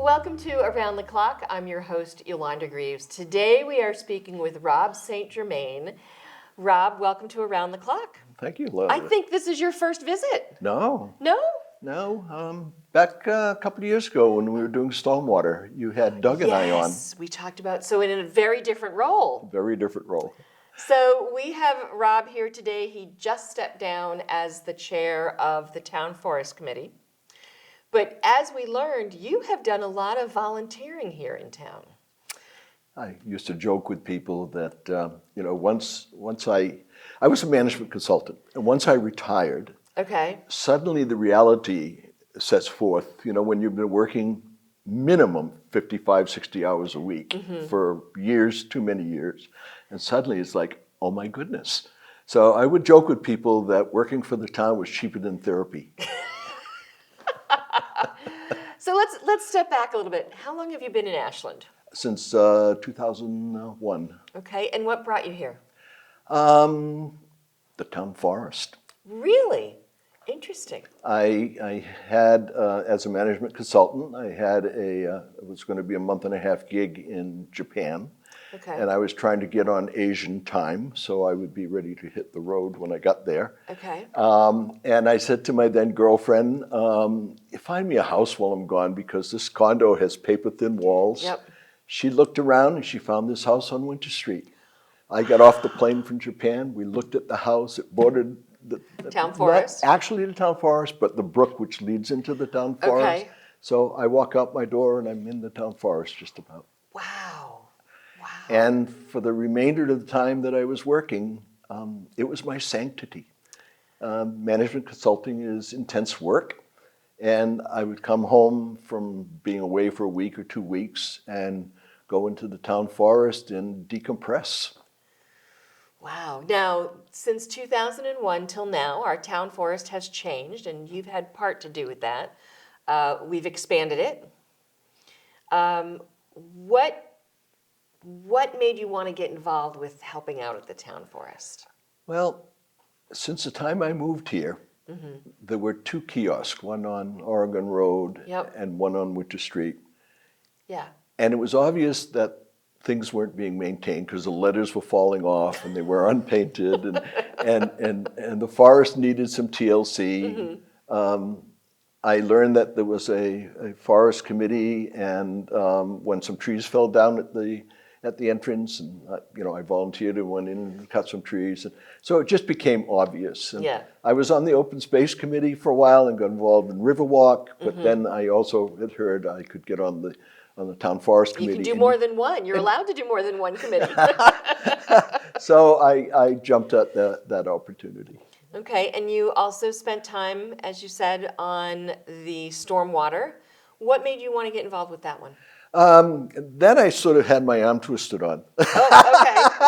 Welcome to Around the Clock. I'm your host, Yolanda Greaves. Today we are speaking with Rob St. Germain. Rob, welcome to Around the Clock. Thank you, Yolanda. I think this is your first visit. No. No? No. Back a couple of years ago when we were doing stormwater, you had Doug and I on. Yes, we talked about, so in a very different role. Very different role. So we have Rob here today. He just stepped down as the chair of the Town Forest Committee. But as we learned, you have done a lot of volunteering here in town. I used to joke with people that, once I was a management consultant, and once I retired, Okay. suddenly the reality sets forth, when you've been working minimum 55, 60 hours a week for years, too many years, and suddenly it's like, oh my goodness. So I would joke with people that working for the town was cheaper than therapy. So let's step back a little bit. How long have you been in Ashland? Since 2001. Okay, and what brought you here? The town forest. Really? Interesting. I had, as a management consultant, it was going to be a month-and-a-half gig in Japan. Okay. And I was trying to get on Asian time, so I would be ready to hit the road when I got there. Okay. And I said to my then girlfriend, find me a house while I'm gone because this condo has paper-thin walls. Yep. She looked around and she found this house on Winter Street. I got off the plane from Japan. We looked at the house. It bordered the Town forest? Not actually the town forest, but the brook which leads into the town forest. Okay. So I walk out my door and I'm in the town forest just about. Wow. Wow. And for the remainder of the time that I was working, it was my sanctity. Management consulting is intense work. And I would come home from being away for a week or 2 weeks and go into the town forest and decompress. Wow. Now, since 2001 till now, our town forest has changed, and you've had part to do with that. We've expanded it. What made you want to get involved with helping out at the town forest? Well, since the time I moved here, there were 2 kiosks, one on Oregon Road Yep. and one on Winter Street. Yeah. And it was obvious that things weren't being maintained because the letters were falling off and they were unpainted and the forest needed some TLC. I learned that there was a forest committee and when some trees fell down at the entrance and I volunteered and went in and cut some trees. And so it just became obvious. And Yeah. I was on the open space committee for a while and got involved in Riverwalk, but then I also had heard I could get on the town forest committee. You can do more than one. You're allowed to do more than one committee. So I jumped at that opportunity. Okay, and you also spent time, as you said, on the stormwater. What made you want to get involved with that one? Then I sort of had my arm twisted on. Oh,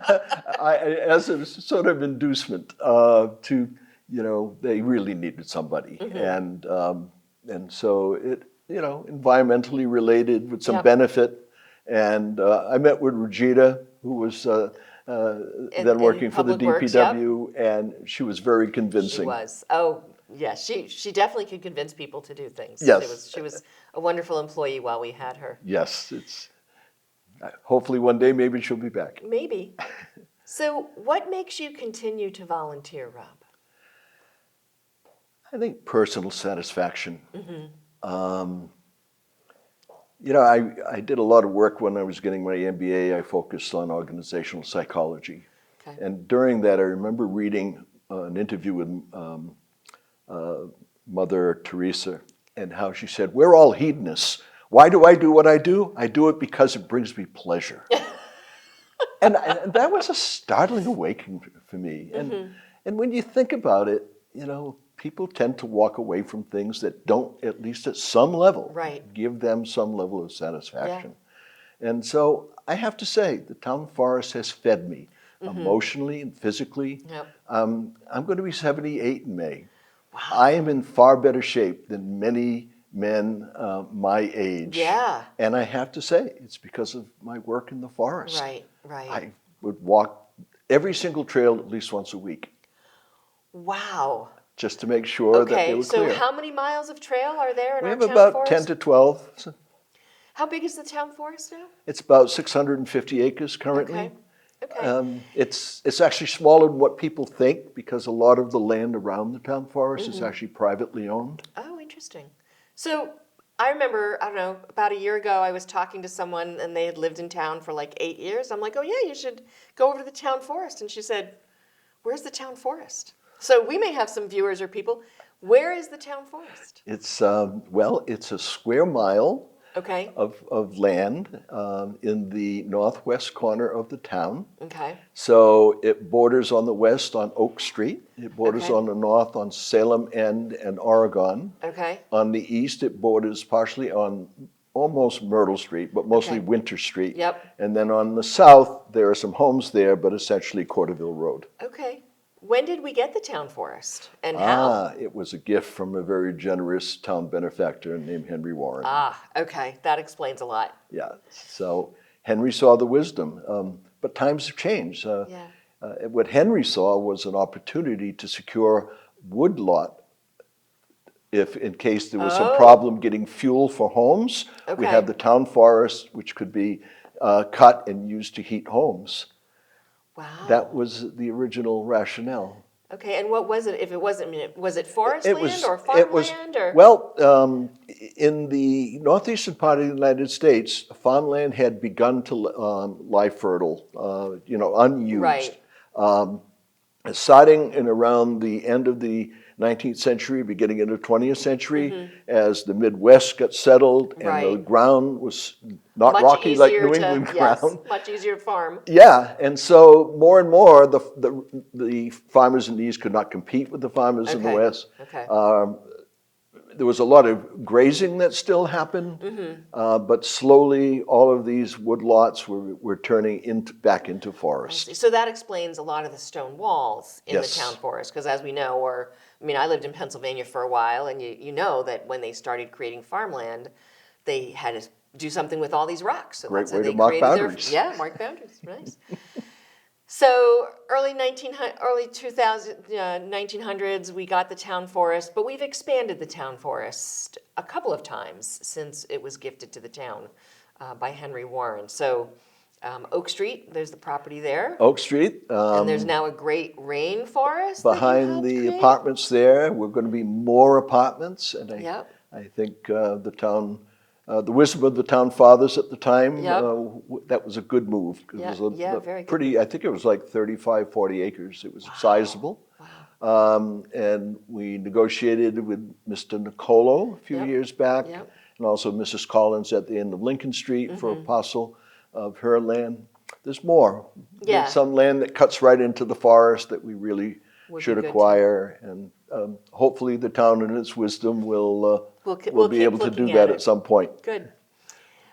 okay. As a sort of inducement to, they really needed somebody. And so it, environmentally related with some Yep. benefit. And I met with Regina, who was then working for the Public Works, DPW, and she was very convincing. She was. Oh, yeah, she definitely could convince people to do things. Yes. She was a wonderful employee while we had her. Yes, hopefully one day maybe she'll be back. Maybe. So what makes you continue to volunteer, Rob? I think personal satisfaction. I did a lot of work when I was getting my MBA. I focused on organizational psychology. Okay. And during that, I remember reading an interview with Mother Teresa and how she said, "We're all hedonists. Why do I do what I do? I do it because it brings me pleasure." and that was a startling awakening for me. And when you think about it, people tend to walk away from things that don't, at least at some level, Right. give them some level of satisfaction. Yeah. And so I have to say, the town forest has fed me emotionally and physically. Yep. I'm going to be 78 in May. Wow. I am in far better shape than many men my age. Yeah. And I have to say, it's because of my work in the forest. Right. I would walk every single trail at least once a week. Wow. just to make sure that they Okay, were so clear. how many miles of trail are there in We our have town about forest? 10 to 12. How big is the town forest now? It's about 650 acres currently. Okay, okay. It's actually smaller than what people think because a lot of the land around the town forest is actually privately owned. Oh, interesting. So I remember, I don't know, about a year ago, I was talking to someone and they had lived in town for like 8 years. I'm like, oh yeah, you should go over to the town forest. And she said, where's the town forest? So we may have some viewers or people. Where is the town forest? It's, well, it's a square mile Okay, of land in the northwest corner of the town. okay, So it borders on the west on Oak Street. It borders Okay. on the north on Salem End and Oregon. okay, On the east, it borders partially on almost Myrtle Street, but mostly Okay. Winter Street. Yep. And then on the south, there are some homes there, but essentially Corderville Road. okay. When did we get the town forest and how? It was a gift from a very generous town benefactor named Henry Warren. Okay, that explains a lot. Yeah, so Henry saw the wisdom, but times have changed. Yeah. What Henry saw was an opportunity to secure woodlot if in case there was some Oh. problem getting fuel for homes. We Okay. had the town forest, which could be cut and used to heat homes. Wow. That was the original rationale. Okay, and what was it? If it wasn't, I mean, was it forest It land was, or it was, farmland or? well, in the northeastern part of the United States, farmland had begun to lie fertile, unused. Right. Starting in around the end of the 19th century, beginning into the 20th century, as the Midwest got settled and the Mm-hmm. Right. ground was not Much rocky like easier New to- England yes, ground. much easier to farm. Yeah, and so more and more the farmers in the East could not compete with the farmers in the Okay, West. okay. There was a lot of grazing that still happened, Mm-hmm. but slowly all of these woodlots were turning back into forest. So that explains a lot of the stone walls in Yes. the town forest, because as we know, I lived in Pennsylvania for a while, and you know that when they started creating farmland, they had to do something with all these rocks. So Great that's how way to they mark created boundaries. Yeah, mark boundaries. Nice. So early 1900s, we got the town forest, but we've expanded the town forest a couple of times since it was gifted to the town by Henry Warren. So Oak Street, there's the property there. Oak Street, And there's now a great rainforest that you behind helped the create? apartments there, were going to be more apartments, and Yep. I think the wisdom of the town fathers at the time, Yep. that was a good move. It Yeah, was a yeah, very good pretty, I think it was like 35, 40 acres. It was sizable. And we negotiated with Mr. Nicolo a few Yep. years back, Yep. and also Mrs. Collins at the end of Lincoln Street for a parcel of her land. There's more. Yeah. There's some land that cuts right into the forest that we really Would should be good to- acquire, and hopefully the town in its wisdom will We'll be keep able to do looking that at it. at some point. Good.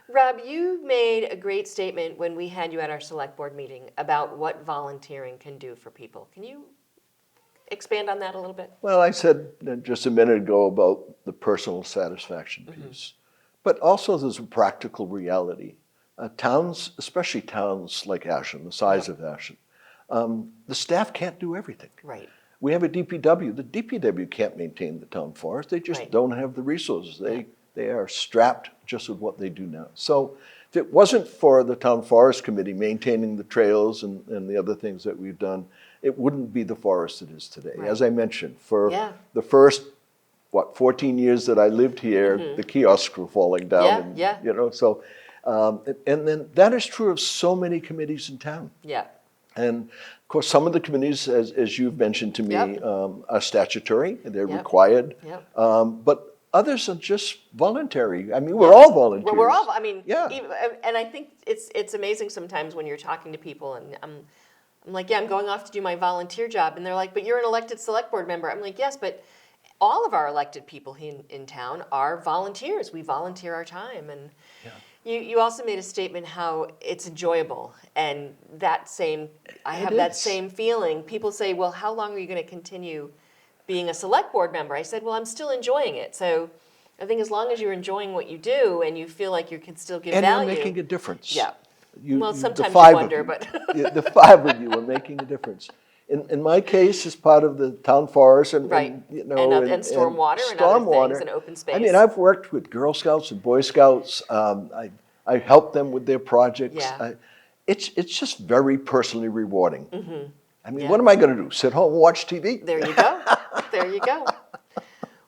Rob, you made a great statement when we had you at our select board meeting about what volunteering can do for people. Can you expand on that a little bit? Well, I said just a minute ago about the personal satisfaction piece, but also there's a practical reality. Towns, especially towns like Ashland, the size of Ashland, the staff can't do everything. Right. We have a DPW. The DPW can't maintain the town forest. They just Right. don't have the resources. They are strapped just with what they do now. So if it wasn't for the town forest committee maintaining the trails and the other things that we've done, it wouldn't be the forest it is today. Right. As I mentioned, for Yeah. the first 14 years that I lived here, the kiosks were falling down. Yeah, and, yeah. So, and then that is true of so many committees in town. Yeah. And of course, some of the committees, as you've mentioned to me, Yep. are statutory, they're Yep. required. Yep. But others are just voluntary. I mean, we're all volunteers. Well, we're all, Yeah. and I think it's amazing sometimes when you're talking to people and I'm like, yeah, I'm going off to do my volunteer job. And they're like, but you're an elected select board member. I'm like, yes, but all of our elected people in town are volunteers. We volunteer our time. And you also made a statement how it's enjoyable. And I have that is. same feeling. People say, well, how long are you going to continue being a select board member? I said, well, I'm still enjoying it. So I think as long as you're enjoying what you do and you feel like you can still give And value. you're making a difference. Yeah. You- Well, the sometimes you five of wonder, but- the five of you are making a difference. in my case, as part of the town forest Right. and you know, And stormwater and other things and open space. I mean, I've worked with Girl Scouts and Boy Scouts. I helped them with their projects. Yeah. It's just very personally rewarding. I mean, Yeah. what am I going to do? Sit home and watch TV? There you go. There you go.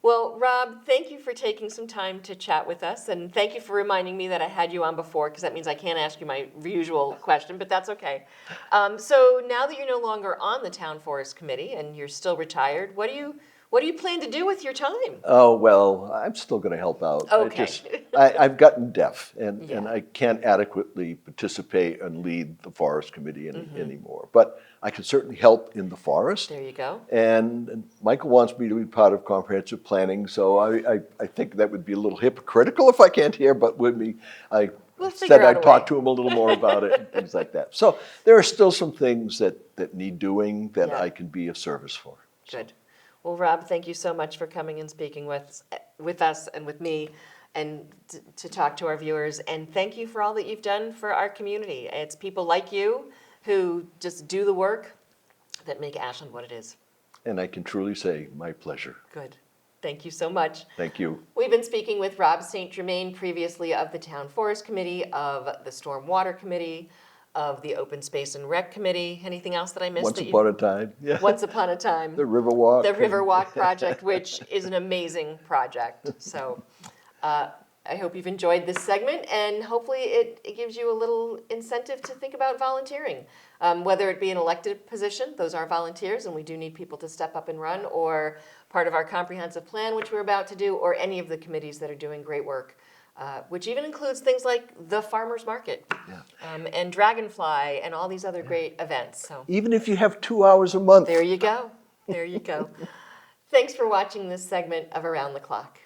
Well, Rob, thank you for taking some time to chat with us, and thank you for reminding me that I had you on before, because that means I can't ask you my usual question, but that's okay. So now that you're no longer on the Town Forest Committee and you're still retired, what do you plan to do with your time? Oh, well, I'm still going to help out. Okay. I've gotten deaf, and Yeah. I can't adequately participate and lead the Forest Committee anymore. But I can certainly help in the forest. There you go. And Michael wants me to be part of comprehensive planning, so I think that would be a little hypocritical if I can't hear, but with me, I We'll figure said out I'd a talk way. to him a little more about it and things like that. So there are still some things that need doing that Yeah. I can be of service for. Good. Well, Rob, thank you so much for coming and speaking with us and with me and to talk to our viewers. And thank you for all that you've done for our community. It's people like you who just do the work that make Ashland what it is. And I can truly say, my pleasure. Good. Thank you so much. Thank you. We've been speaking with Rob St. Germain, previously of the Town Forest Committee, of the Stormwater Committee, of the Open Space and Rec Committee. Anything else that I missed? Once upon a time, yeah. Once upon a time. The Riverwalk. The Riverwalk project, which is an amazing project. So I hope you've enjoyed this segment, and hopefully it gives you a little incentive to think about volunteering. Whether it be an elected position, those are volunteers, and we do need people to step up and run, or part of our comprehensive plan, which we're about to do, or any of the committees that are doing great work, which even includes things like the farmer's market, and Dragonfly, and all these other great events. So Even if you have 2 hours a month. there you go. There you go. Thanks for watching this segment of Around the Clock.